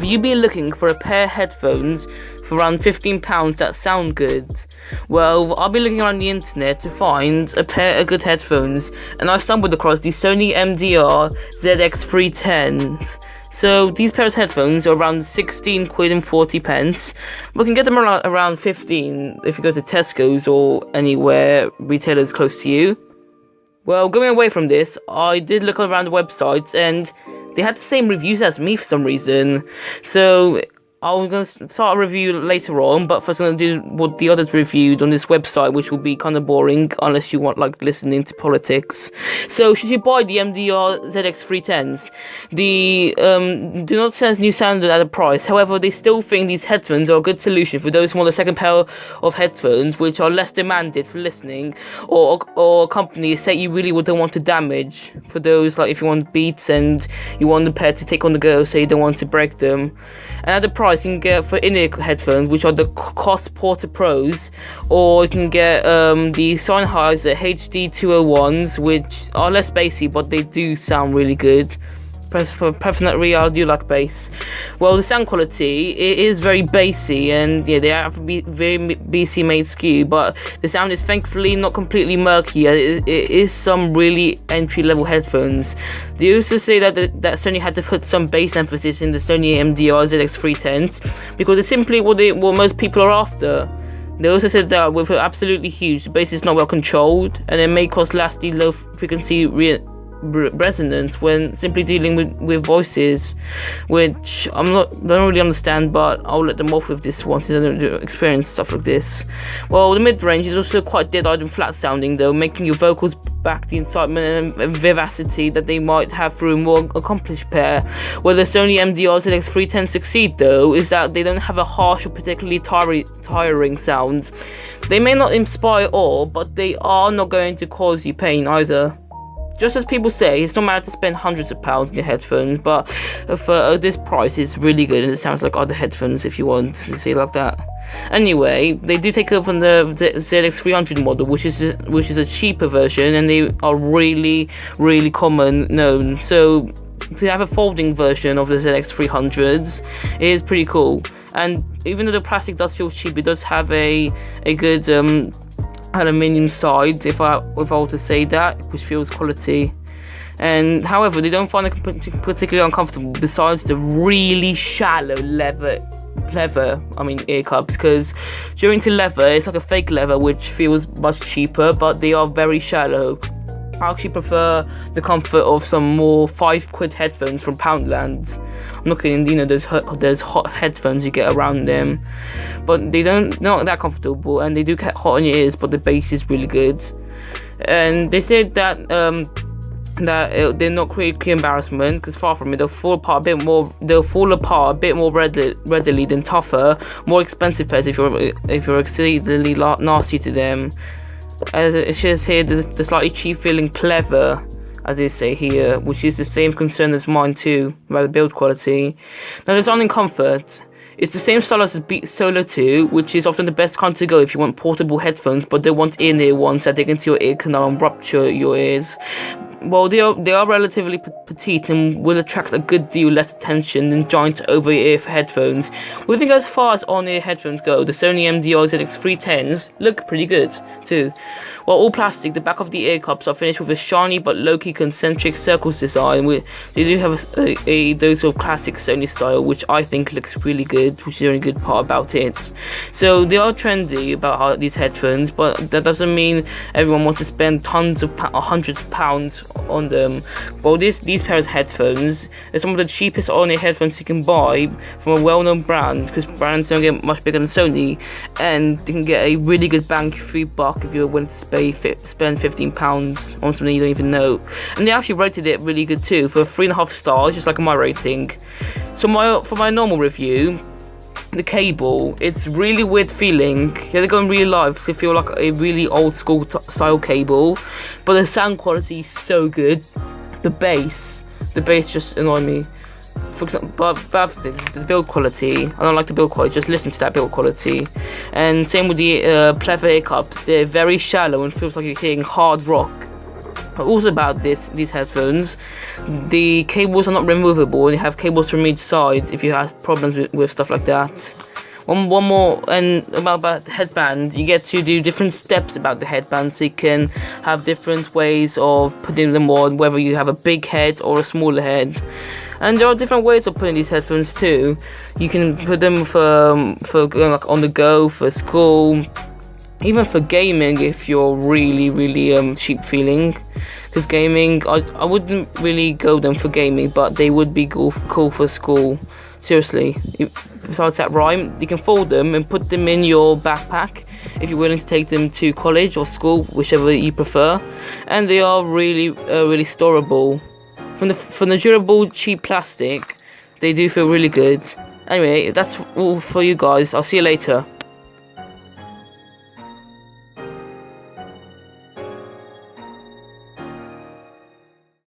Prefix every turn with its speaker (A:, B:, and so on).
A: you be looking for a pair of headphones for around £15 that sound good? Well, I'll be looking around the internet to find a pair of good headphones, and I stumbled across the Sony MDR ZX310s. So these pairs of headphones are around 16 quid and 40 pence. We can get them around 15 if you go to Tesco's or anywhere retailers close to you. Well, going away from this, I did look around the websites and they had the same reviews as me for some reason. So I'm going to start a review later on, but first I'm going to do what the others reviewed on this website, which will be kind of boring unless you want like listening to politics. So should you buy the MDR ZX310s? The do not sell new standard at a price. However, they still think these headphones are a good solution for those who want a second pair of headphones, which are less demanded for listening, or companies that you really don't want to damage. For those like if you want Beats and you want the pair to take on the go, so you don't want to break them. And at the price you can get for in-ear headphones, which are the Cost Porter Pros, or you can get the Sennheiser HD201s, which are less bassy but they do sound really good. Preferably I do like bass. Well, the sound quality, it is very bassy, and yeah, they have to be very BC made skew, but the sound is thankfully not completely murky. It is some really entry level headphones. They also say that Sony had to put some bass emphasis in the Sony MDR ZX310s because it's simply what most people are after. They also said that with absolutely huge, the bass is not well controlled, and it may cause lasting low frequency resonance when simply dealing with voices, which I don't really understand, but I'll let them off with this one since I don't experience stuff like this. Well, the mid-range is also quite dead-eyed and flat sounding though, making your vocals back the excitement and vivacity that they might have through a more accomplished pair. Where the Sony MDR ZX310 succeed though is that they don't have a harsh or particularly tiring sound. They may not inspire awe, but they are not going to cause you pain either. Just as people say, it's not matter to spend hundreds of pounds on your headphones, but for this price, it's really good, and it sounds like other headphones if you want to say it like that. Anyway, they do take over the ZX300 model, which is a cheaper version, and they are really common known. So to have a folding version of the ZX300s is pretty cool. And even though the plastic does feel cheap, it does have a good aluminium side, if I were to say that, which feels quality. And however, they don't find it particularly uncomfortable besides the really shallow leather ear cups, because during to leather it's like a fake leather which feels much cheaper, but they are very shallow. I actually prefer the comfort of some more £5 headphones from Poundland. I'm not kidding, those hot headphones you get around them, but they're not that comfortable, and they do get hot on your ears, but the bass is really good. And they said that they're not creating embarrassment, because far from it, they'll fall apart a bit more readily than tougher, more expensive pairs if you're exceedingly nasty to them. As it says here, the slightly cheap feeling pleather, as they say here, which is the same concern as mine too, about the build quality. Now, there's only comfort. It's the same style as the Beats Solo 2, which is often the best kind to go if you want portable headphones, but don't want in-ear ones that dig into your ear canal and rupture your ears. Well, they are relatively petite and will attract a good deal less attention than giant over-ear headphones. We think as far as on-ear headphones go, the Sony MDR ZX310s look pretty good too. While all plastic, the back of the ear cups are finished with a shiny but low-key concentric circles design. They do have a dose of classic Sony style, which I think looks really good, which is the only good part about it. So they are trendy about these headphones, but that doesn't mean everyone wants to spend tons of hundreds of pounds on them. Well, these pairs of headphones are some of the cheapest on-ear headphones you can buy from a well-known brand, because brands don't get much bigger than Sony, and you can get a really good bang for your buck if you're willing to spend £15 on something you don't even know. And they actually rated it really good too, for 3.5 stars, just like my rating. So for my normal review, the cable, it's really weird feeling. You have to go in real life to feel like a really old school style cable, but the sound quality is so good. The bass just annoys me. For example, but the build quality, I don't like the build quality, just listen to that build quality. And same with the pleather ear cups, they're very shallow and feels like you're hearing hard rock. Also about these headphones, the cables are not removable, and you have cables from each side if you have problems with stuff like that. One more, and about the headband, you get to do different steps about the headband, so you can have different ways of putting them on, whether you have a big head or a smaller head. And there are different ways of putting these headphones too. You can put them for going like on the go, for school, even for gaming if you're really cheap feeling. Because gaming, I wouldn't really go them for gaming, but they would be cool for school. Seriously. Besides that rhyme, you can fold them and put them in your backpack if you're willing to take them to college or school, whichever you prefer. And they are really storable. From the durable cheap plastic, they do feel really good. Anyway, that's all for you guys. I'll see you later.